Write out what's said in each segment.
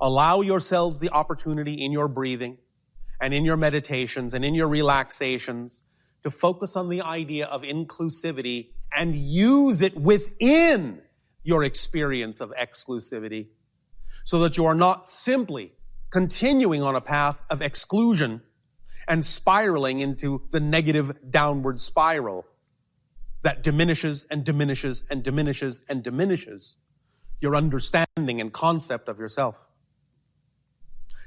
allow yourselves the opportunity in your breathing and in your meditations and in your relaxations to focus on the idea of inclusivity and use it within your experience of exclusivity, so that you are not simply continuing on a path of exclusion and spiraling into the negative downward spiral that diminishes and diminishes and diminishes and diminishes your understanding and concept of yourself.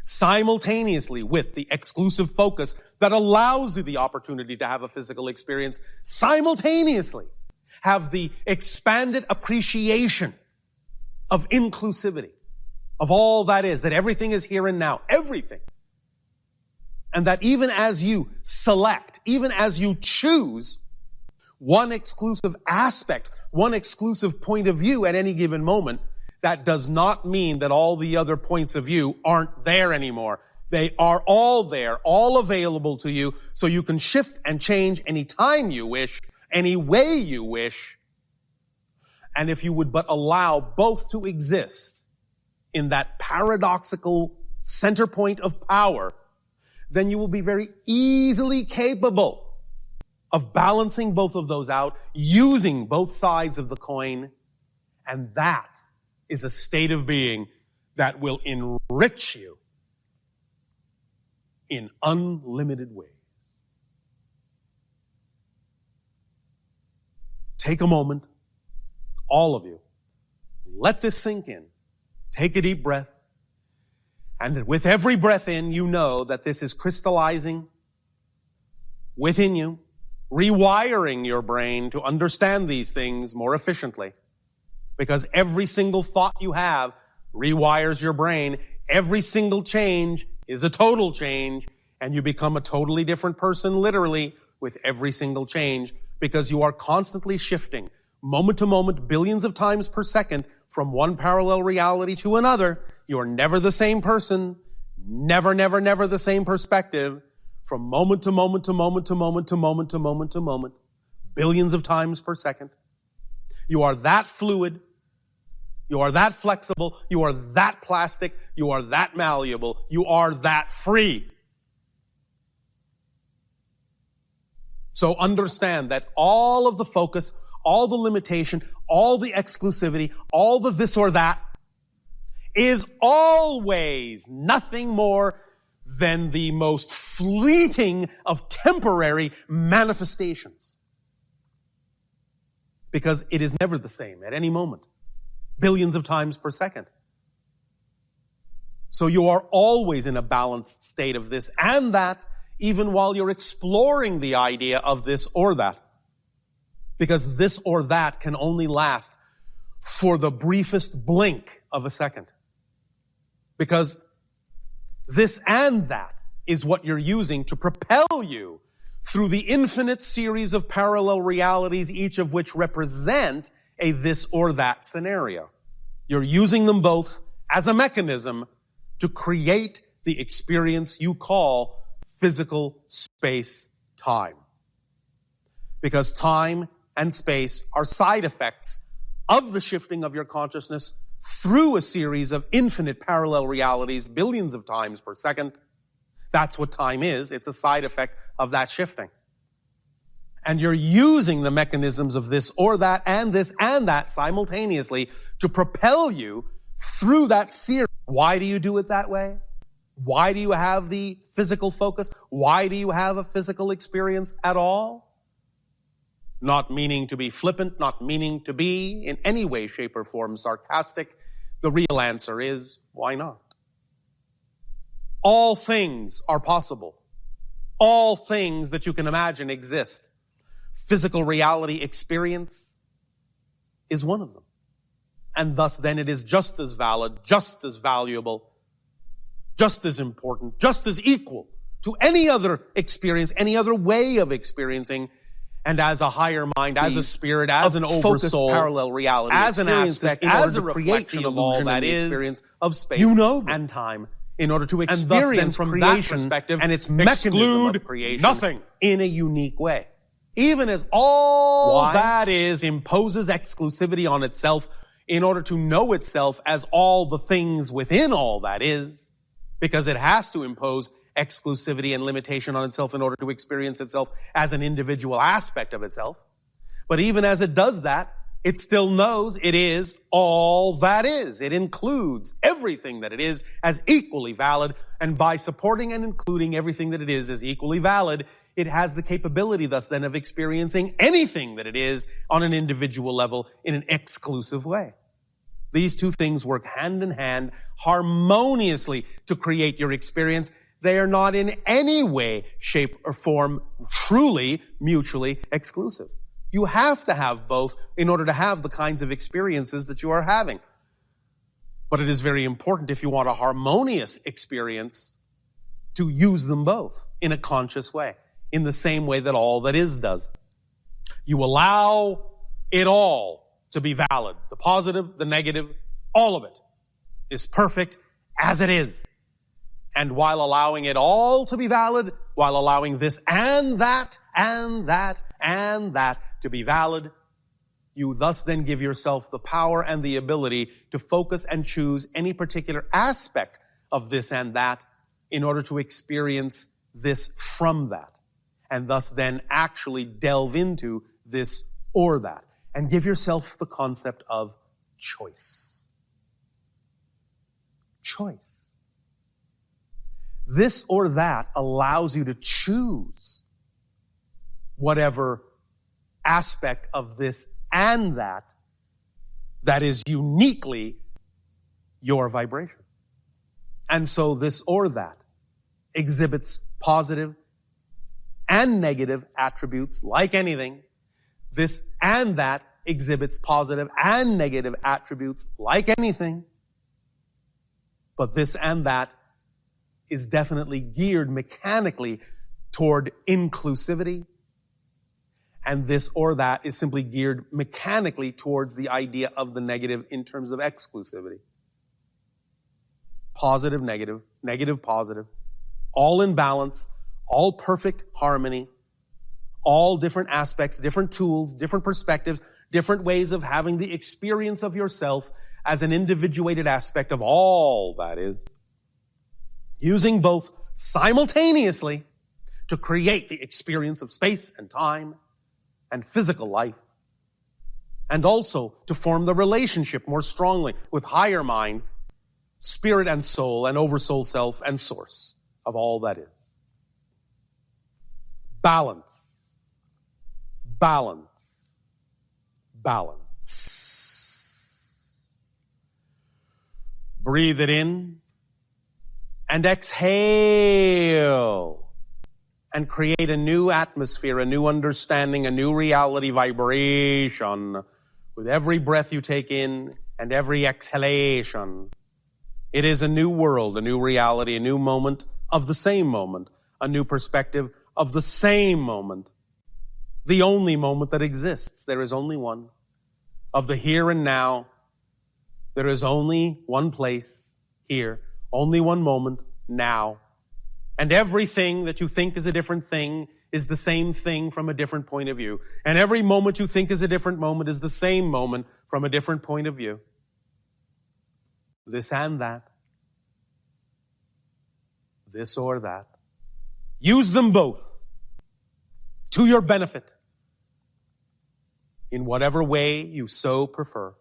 Simultaneously with the exclusive focus that allows you the opportunity to have a physical experience, simultaneously have the expanded appreciation of inclusivity, of all that is, that everything is here and now, everything. And that even as you select, even as you choose one exclusive aspect, one exclusive point of view at any given moment, that does not mean that all the other points of view aren't there anymore. They are all there, all available to you, so you can shift and change any time you wish, any way you wish. And if you would but allow both to exist in that paradoxical center point of power, then you will be very easily capable of balancing both of those out, using both sides of the coin, and that is a state of being that will enrich you in unlimited ways. Take a moment, all of you, let this sink in. Take a deep breath, and with every breath in, you know that this is crystallizing within you, rewiring your brain to understand these things more efficiently. Because every single thought you have rewires your brain. Every single change is a total change, and you become a totally different person, literally, with every single change, because you are constantly shifting, moment to moment, billions of times per second, from one parallel reality to another. You are never the same person, never, never, never the same perspective, from moment to moment to moment to moment to moment to moment to moment, billions of times per second. You are that fluid, you are that flexible, you are that plastic, you are that malleable, you are that free. So understand that all of the focus, all the limitation, all the exclusivity, all the this or that is always nothing more than the most fleeting of temporary manifestations. Because it is never the same at any moment, billions of times per second. So you are always in a balanced state of this and that, even while you're exploring the idea of this or that. Because this or that can only last for the briefest blink of a second. Because this and that is what you're using to propel you through the infinite series of parallel realities, each of which represent a this or that scenario. You're using them both as a mechanism to create the experience you call physical space-time. Because time and space are side effects of the shifting of your consciousness through a series of infinite parallel realities, billions of times per second. That's what time is. It's a side effect of that shifting. And you're using the mechanisms of this or that and this and that simultaneously to propel you through that series. Why do you do it that way? Why do you have the physical focus? Why do you have a physical experience at all? Not meaning to be flippant, not meaning to be in any way, shape, or form sarcastic. The real answer is, why not? All things are possible. All things that you can imagine exist. Physical reality experience is one of them. And thus then it is just as valid, just as valuable, just as important, just as equal to any other experience, any other way of experiencing. And as a higher mind, as a spirit, as an oversoul, parallel reality, as an aspect, as a reflection of all that is experience of space and time, in order to experience from that perspective and its mechanism of creation nothing in a unique way. Even as all that is imposes exclusivity on itself, in order to know itself as all the things within all that is, because it has to impose exclusivity and limitation on itself in order to experience itself as an individual aspect of itself. But even as it does that, it still knows it is all that is. It includes everything that it is as equally valid. And by supporting and including everything that it is as equally valid, it has the capability thus then of experiencing anything that it is on an individual level in an exclusive way. These two things work hand in hand harmoniously to create your experience. They are not in any way, shape, or form truly mutually exclusive. You have to have both in order to have the kinds of experiences that you are having. But it is very important, if you want a harmonious experience, to use them both in a conscious way, in the same way that all that is does. You allow it all to be valid. The positive, the negative, all of it is perfect as it is. And while allowing it all to be valid, while allowing this and that and that and that to be valid, you thus then give yourself the power and the ability to focus and choose any particular aspect of this and that in order to experience this from that. And thus then actually delve into this or that. And give yourself the concept of choice. Choice. This or that allows you to choose whatever aspect of this and that is uniquely your vibration. And so this or that exhibits positive and negative attributes like anything. This and that exhibits positive and negative attributes like anything. But this and that is definitely geared mechanically toward inclusivity. And this or that is simply geared mechanically towards the idea of the negative in terms of exclusivity. Positive, negative, negative, positive, all in balance, all perfect harmony, all different aspects, different tools, different perspectives, different ways of having the experience of yourself as an individuated aspect of all that is. Using both simultaneously to create the experience of space and time and physical life, and also to form the relationship more strongly with higher mind, spirit and soul, and oversoul self and source of all that is. Balance. Balance. Balance. Breathe it in and exhale and create a new atmosphere, a new understanding, a new reality vibration with every breath you take in and every exhalation. It is a new world, a new reality, a new moment of the same moment, a new perspective of the same moment. The only moment that exists. There is only one. Of the here and now, there is only one place, here, only one moment, now. And everything that you think is a different thing is the same thing from a different point of view. And every moment you think is a different moment is the same moment from a different point of view. This and that. This or that. Use them both to your benefit in whatever way you so prefer.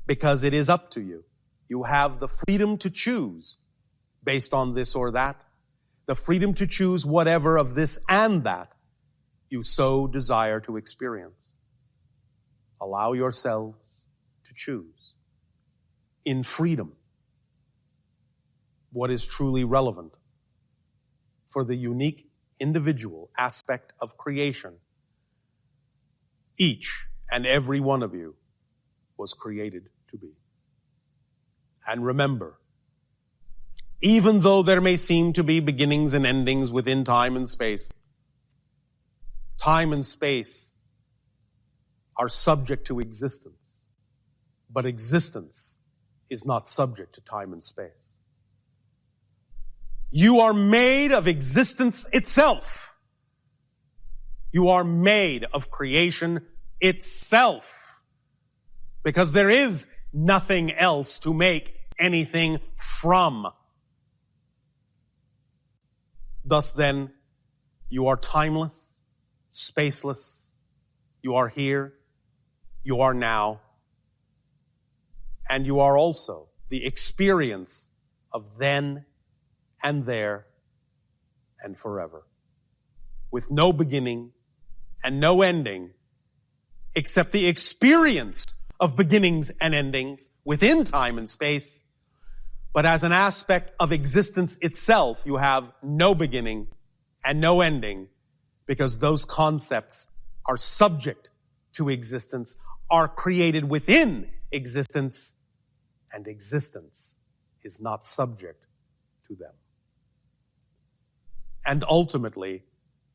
Because it is up to you. You have the freedom to choose based on this or that. The freedom to choose whatever of this and that you so desire to experience. Allow yourselves to choose in freedom what is truly relevant for the unique individual aspect of creation. Each and every one of you was created to be. And remember, even though there may seem to be beginnings and endings within time and space are subject to existence, but existence is not subject to time and space. You are made of existence itself. You are made of creation itself. because there is nothing else to make anything from. Thus then, you are timeless, spaceless, you are here, you are now, and you are also the experience of then and there and forever, with no beginning and no ending, except the experience of beginnings and endings within time and space. But as an aspect of existence itself, you have no beginning and no ending, because those concepts are subject to existence, are created within existence, and existence is not subject to them. And ultimately,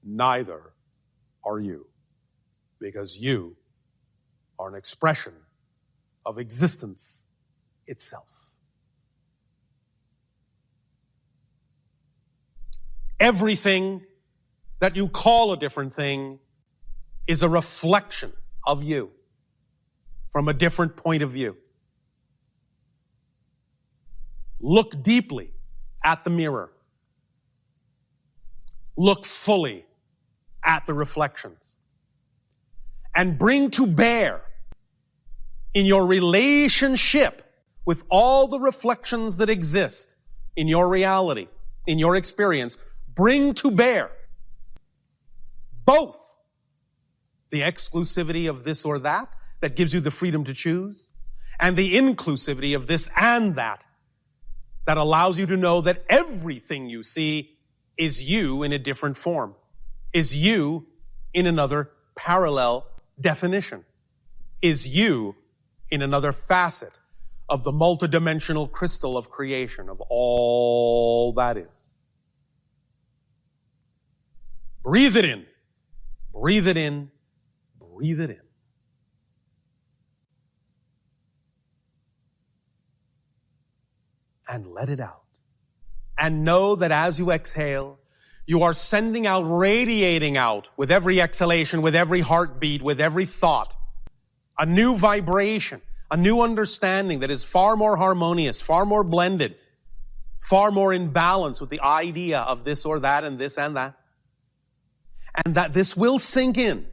neither are you, because you are an expression of existence itself. Everything that you call a different thing is a reflection of you from a different point of view. Look deeply at the mirror. Look fully at the reflections. And bring to bear in your relationship with all the reflections that exist in your reality, in your experience, bring to bear both the exclusivity of this or that gives you the freedom to choose, and the inclusivity of this and that allows you to know that everything you see is you in a different form, is you in another parallel definition, is you in another facet of the multidimensional crystal of creation, of all that is. Breathe it in. Breathe it in. Breathe it in. And let it out. And know that as you exhale, you are sending out, radiating out with every exhalation, with every heartbeat, with every thought, a new vibration, a new understanding that is far more harmonious, far more blended, far more in balance with the idea of this or that and this and that. And that this will sink in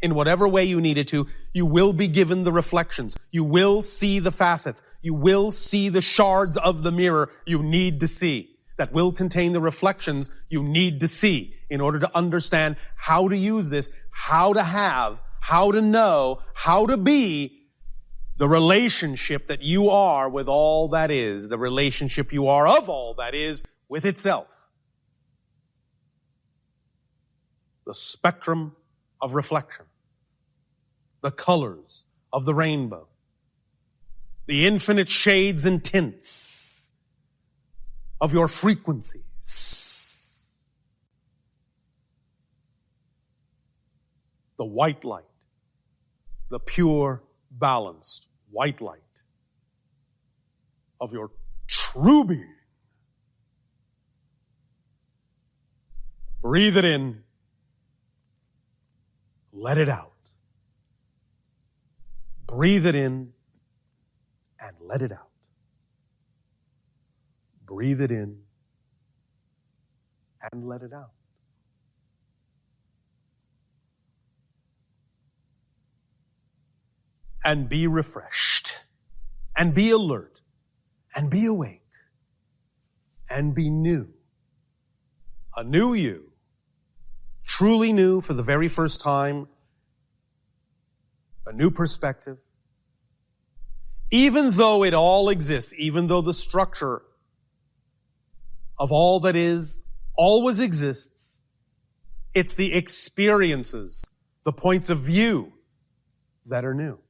whatever way you need it to. You will be given the reflections. You will see the facets. You will see the shards of the mirror you need to see that will contain the reflections you need to see in order to understand how to use this, how to have, how to know, how to be the relationship that you are with all that is, the relationship you are of all that is with itself. The spectrum of reflection, the colors of the rainbow, the infinite shades and tints of your frequencies, the white light, the pure, balanced white light of your true being. Breathe it in. Let it out. Breathe it in and let it out. Breathe it in and let it out. And be refreshed, and be alert, and be awake, and be new. A new you. Truly new for the very first time, a new perspective. Even though it all exists, even though the structure of all that is always exists, it's the experiences, the points of view that are new.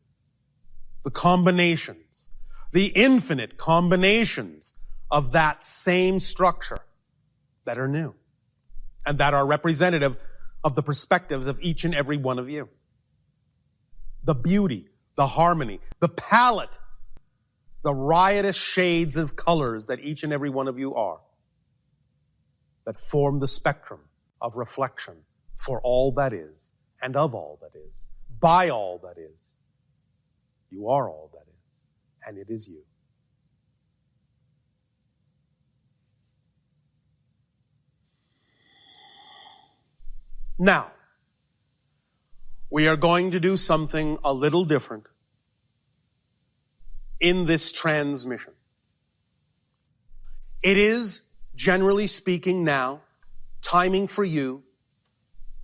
The combinations, the infinite combinations of that same structure that are new, and that are representative of the perspectives of each and every one of you. The beauty, the harmony, the palette, the riotous shades of colors that each and every one of you are, that form the spectrum of reflection for all that is, and of all that is, by all that is. You are all that is, and it is you. Now, we are going to do something a little different in this transmission. It is, generally speaking now, timing for you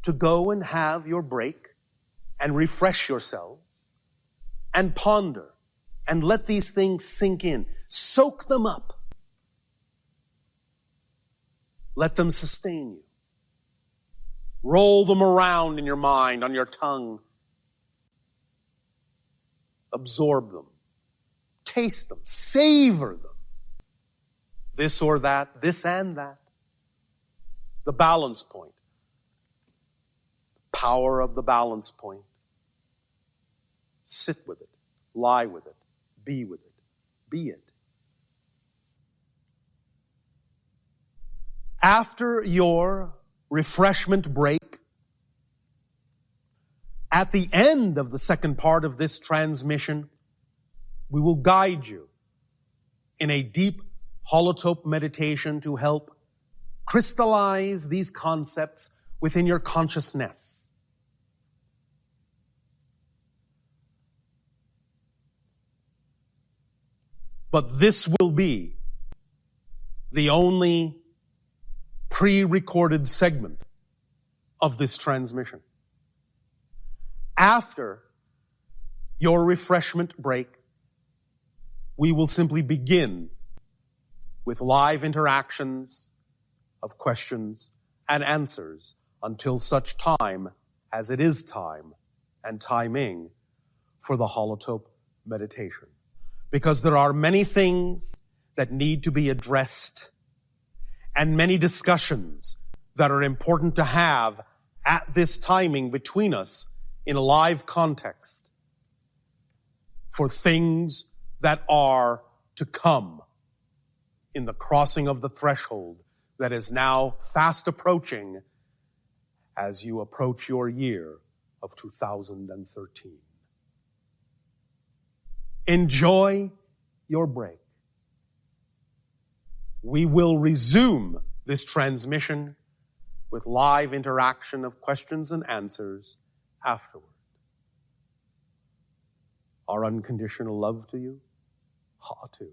to go and have your break and refresh yourselves and ponder and let these things sink in. Soak them up. Let them sustain you. Roll them around in your mind, on your tongue. Absorb them. Taste them. Savor them. This or that, this and that. The balance point. Power of the balance point. Sit with it. Lie with it. Be with it. Be it. After your refreshment break, at the end of the second part of this transmission, we will guide you in a deep holotope meditation to help crystallize these concepts within your consciousness. But this will be the only pre-recorded segment of this transmission. After your refreshment break, we will simply begin with live interactions of questions and answers until such time as it is time and timing for the holotope meditation. Because there are many things that need to be addressed and many discussions that are important to have at this timing between us in a live context for things that are to come in the crossing of the threshold that is now fast approaching as you approach your year of 2013. Enjoy your break. We will resume this transmission with live interaction of questions and answers afterward. Our unconditional love to you, Ha too.